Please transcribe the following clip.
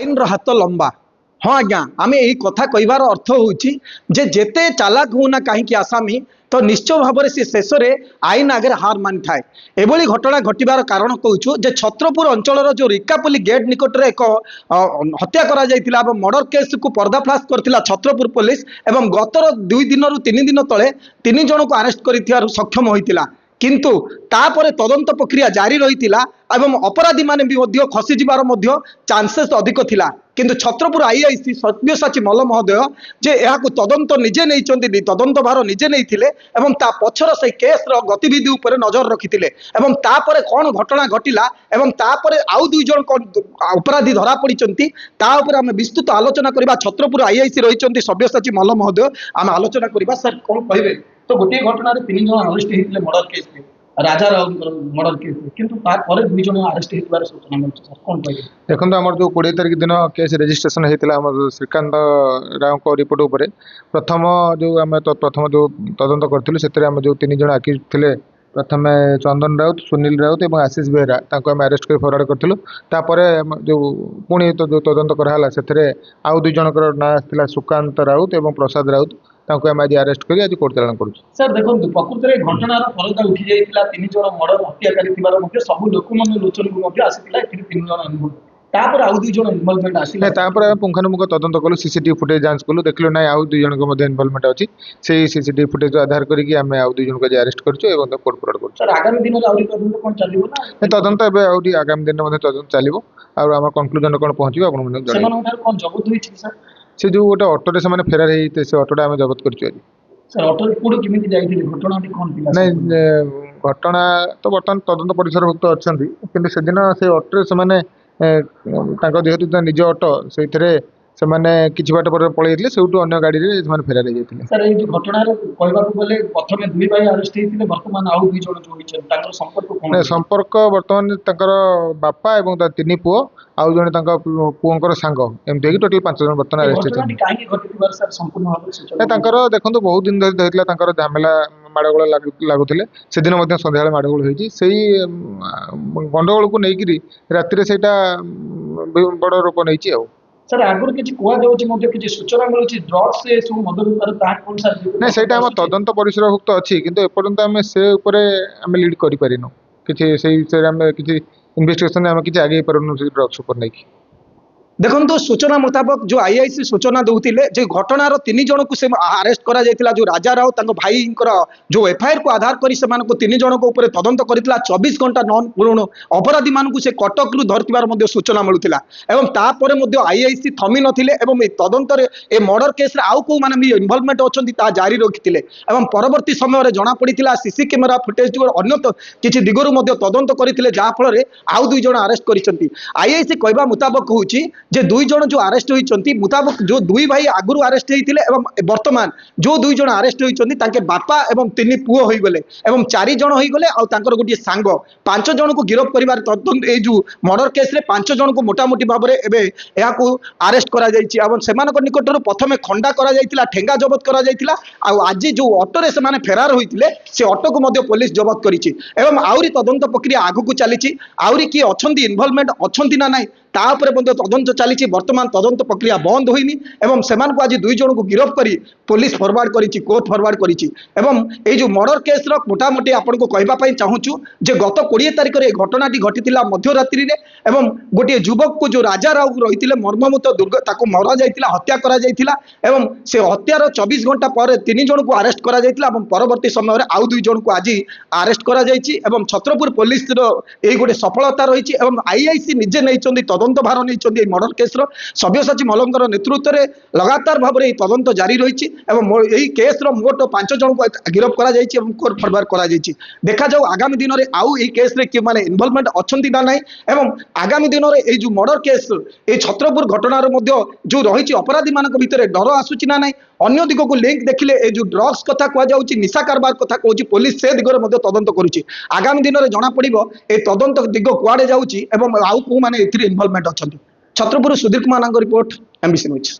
ଆଇନର ହାତ ଲମ୍ବା। ହଁ ଆଜ୍ଞା, ଆମେ ଏହି କଥା କହିବାର ଅର୍ଥ ହେଉଛି ଯେ ଯେତେ ଚାଲାକ ହେଉନା କାହିଁକି ଆସାମୀ, ତ ନିଶ୍ଚୟ ଭାବରେ ସେ ଶେଷରେ ଆଇନ ଆଗରେ ହାର ମାନିଥାଏ। ଏଭଳି ଘଟଣା ଘଟିବାର କାରଣ କହୁଛୁ ଯେ ଛତ୍ରପୁର ଅଞ୍ଚଳର ଯେଉଁ ରିକାପଲ୍ଲୀ ଗେଟ୍ ନିକଟରେ ଏକ ହତ୍ୟା କରାଯାଇଥିଲା ଏବଂ ମର୍ଡର କେସ୍କୁ ପର୍ଦ୍ଦାଫାଶ କରିଥିଲା ଛତ୍ରପୁର ପୋଲିସ ଏବଂ ଗତର 2 ଦିନରୁ 3 ଦିନ ତଳେ 3 ଜଣଙ୍କୁ ଆରେଷ୍ଟ କରିଥିବାରୁ ସକ୍ଷମ ହୋଇଥିଲା। କିନ୍ତୁ ତାପରେ ତଦନ୍ତ ପ୍ରକ୍ରିୟା ଜାରି ରହିଥିଲା ଏବଂ ଅପରାଧୀ ମାନେ ବି ମଧ୍ୟ ଖସିଯିବାର ମଧ୍ୟ ଚାନ୍ସେସ୍ ଅଧିକ ଥିଲା। କିନ୍ତୁ ଛତ୍ରପୁର ଆଇଆଇସି ସବ୍ୟସାଚୀ ମଲ୍ଲ ମହୋଦୟ ଯେ ଏହାକୁ ତଦନ୍ତ ନିଜେ ନେଇଛନ୍ତି, ତଦନ୍ତ ଭାର ନିଜେ ନେଇଥିଲେ ଏବଂ ତା ପଛର ସେହି କେସ୍ର ଗତିବିଧି ଉପରେ ନଜର ରଖିଥିଲେ ଏବଂ ତାପରେ କ'ଣ ଘଟଣା ଘଟିଲା ଏବଂ ତାପରେ ଆଉ 2 ଜଣ ଅପରାଧୀ ଧରା ପଡ଼ିଛନ୍ତି ତା ଉପରେ ଆମେ ବିସ୍ତୃତ ଆଲୋଚନା କରିବା। ଛତ୍ରପୁର ଆଇଆଇସି ରହିଛନ୍ତି ସବ୍ୟସାଚୀ ମଲ୍ଲ ମହୋଦୟ, ଆମେ ଆଲୋଚନା କରିବା। ସାର୍ କ'ଣ କହିବେ? ତ ଗୋଟିଏ ଘଟଣାରେ 3 ଜଣ ଆରେଷ୍ଟ ହେଇଥିଲେ ମର୍ଡର କେସ୍ରେ, राजा राव मर्डर केस, किंतु तापर 2 जन अरेस्ट होइबार सूचना मिलछि। सर कोन कहबे? देखो आमर जो 20 तारीख दिन केस रजिस्ट्रेशन होता है श्रीकांत राव को रिपोर्ट उपर प्रथम जो आम प्रथम जो तदंत करूँ से जो 3 जन आक्यूज थे, प्रथम चंदन राउत, सुनील राउत और आशीष बेहरा आम अरेस्ट कर फरवर्ड करूँ। जो पुणी तो जो तदंत कराला से आउ 2 जनकर ना आसाला सुकांत राउत और प्रसाद राउत, आम आज अरेस्ट कर आज कोर्ट चालाण करूँ। सर देखो प्रकृत में घटनार फलता उठी जाइए 3 जन मर्डर हत्याकारी सब लोक लोचन को आसाला 3 जन इनवल्व, तापर आउ 2 जन इनवल्वमेंट आसिला। तापर पुंखानुपुंख तदंत कलु, सीसीटीवी फुटेज जांच कलु, देखलु ना आउ 2 जन को इनवल्वमेंट अछि। से सीसीटीवी फुटेज आधार करके आम आउ 2 जन को अरेस्ट करछु एवं कोर्ट फरवर्ड करछु। सर आगामी दिन आउरी तदंत कोन चलिबो ना? तदंत एबे आउरी आगामी दिन मध्ये तदंत चलिबो और आम कंक्लूजन कोन पहुंचिबो आपन मन जणै। सेमानोठार कोन जबत होई छी सर? से जो गोटे ऑटो रे से माने फेरार हेते से ऑटोटा आम जब्त करछु आज। सर ऑटो कोड केमिति जाइथिले घटना कोन पिला? नहीं घटना तो बर्तमान तदंत परिसरभुक्त अच्छी, किंतु से दिन से ऑटो से माने जेहेतु निज ऑटो से किछि बाट पर पळैथिले सेउटु अन्य गाड़ी रे से फेरार हेते। सर ए जो घटना रे कहबाकू गले प्रथम 2 भाई अरेस्ट हेतिले, वर्तमान आउ 2 जण जो होइछन ताकर संपर्क कोन? संपर्क वर्तमान ताकर बापा एवं ता 3 पुओ आउ जने तांका पुओंकर सांग एमते कि टोटल 5 जण वर्तमान अरेस्ट हेते। काहे घटिबार सर संपूर्ण भाव सूचना तांकर देखंतु बहुत दिन धरि होइतला तांकर झमेला माडगोळ लागुथिले, से दिन मध्ये संध्याळे माडगोळ होइछि। सेही गंडगोळ को नेकिरी रात्रि सेटा बड़ रूप नैछि। आ सर आगुर किछि कोआ जाउछि मध्ये किछि सूचना मिलुछि ड्रग्स से सब मदर पर ता कोन सर? नै सेटा हम तदंत परिसरभुक्त अछि, किंतु एपर्यंत हम से ऊपर हम लीड करि परिनो किछि सेही से हम किछि इन्वेस्टिगेशन हम किछि आगे परनु ड्रग्स ऊपर नै। देखो सूचना मुताबक जो आईआईसी सूचना दौते जो घटनार 3 जन को से अरेस्ट करा जायतिला, जो राजा राव भाई जो एफआईआर को आधार कर 3 जन को ऊपर तदंत करथिला। 24 घंटा नॉन पूर्ण अपराधी मानकु से कटक रु धरतिबार मध्ये सूचना मिलुथिला एवं तापर मध्ये आईआईसी थमी नथिले एवं ए तदंत रे ए मर्डर केस रे आउ को माने भी इन्वॉल्वमेंट अछंती ता जारी रखिथिले एवं परवर्ती समय रे जणा पड़िथिला सीसी कैमेरा फुटेज अन्य किछि दिगरु मध्ये तदंत करथिले, जा फल रे आउ 2 जन अरेस्ट करिसंती। आईआईसी कहबा मुताबक होउची जे 2 जन जो अरेस्ट होइचंती मुताबक जो 2 भाई आगुरु अरेस्ट होइथिले एवं वर्तमान जो 2 जन अरेस्ट होइचंती ताके बापा एवं 3 पुओ होई गले एवं 4 जन होई गले आ तांकर गोटी सांग 5 जन को गिरफ्त करिवार तदंत ए जो मर्डर केस रे 5 जन को मोटा मोटी भाबरे एबे एहा को अरेस्ट करा जायछि एवं सेमानक निकटरो प्रथमे खंडा करा जायतिला, ठेंगा जब्त करा जायतिला आ आज जो ऑटो रे से माने फेरार होइतिले से ऑटो को मध्ये पुलिस जब्त करिछि एवं आउरी तदंत प्रक्रिया आगु को चलिछि। आउरी की अछंती इन्वॉल्वमेंट अछंती ना नाही तापर मध्ये तदंत चली। वर्तमान तदंत प्रक्रिया बंद होइनी एवं सेमान को आज 2 जन को गिरफ्त करी पुलिस फरवर्ड करिछि, कोर्ट फरवर्ड करिछि एवं ए जो मर्डर केस रो मोटा मोटी आपन को कहबा पई चाहूछु जे गत 20 तारिख रे घटनाटी घटितिला मध्यरात्रि रे एवं गोटे युवक को जो राजा राव रहितिले मर्ममुत दुर्ग ताको मरा जायतिला, हत्या करा जायतिला एवं से हत्यार 24 घंटा पर 3 जन को अरेस्ट करा जायतिला एवं परवर्ती समय रे आउ 2 जन को आज अरेस्ट करा जायछि एवं छत्रपुर पुलिस रो ए गोटे सफलता रहिछि एवं आईआईसी निजे नैचंदी तदंत भार नैचंदी ए मर्डर केस रो सब्यसाची मल्लंकर नेतृत्व में लगातार भाव में तदंत जारी रही यही केस मोट 5 जन को गिरफ्त करा जायछि एवं कोर्ट फरवर्ड करा जायछि। देखा जाऊ आगामी दिन में आउ ये केस रे कि माने इन्वॉल्वमेंट अछंती ना नहीं एवं आगामी दिन में ये जो मर्डर केस ये छत्रपुर घटनार मध्य जो रही अपराधी मान भितर डर आसूची ना नहीं अन्य दिग को लिंक देखिले ए जो ड्रग्स कथा कह जाउछि, निशा कारबार कथा कहूछि, पुलिस से दिगरे मध्य तदंत करुछि। आगामी दिन में जना पड़िबो ए तदंत दिग कुआडे जाउछि एवं आउ को माने एथिरे इन्वॉल्वमेंट अछंती। Chhatrapur Sudhir Kumar report MBC news.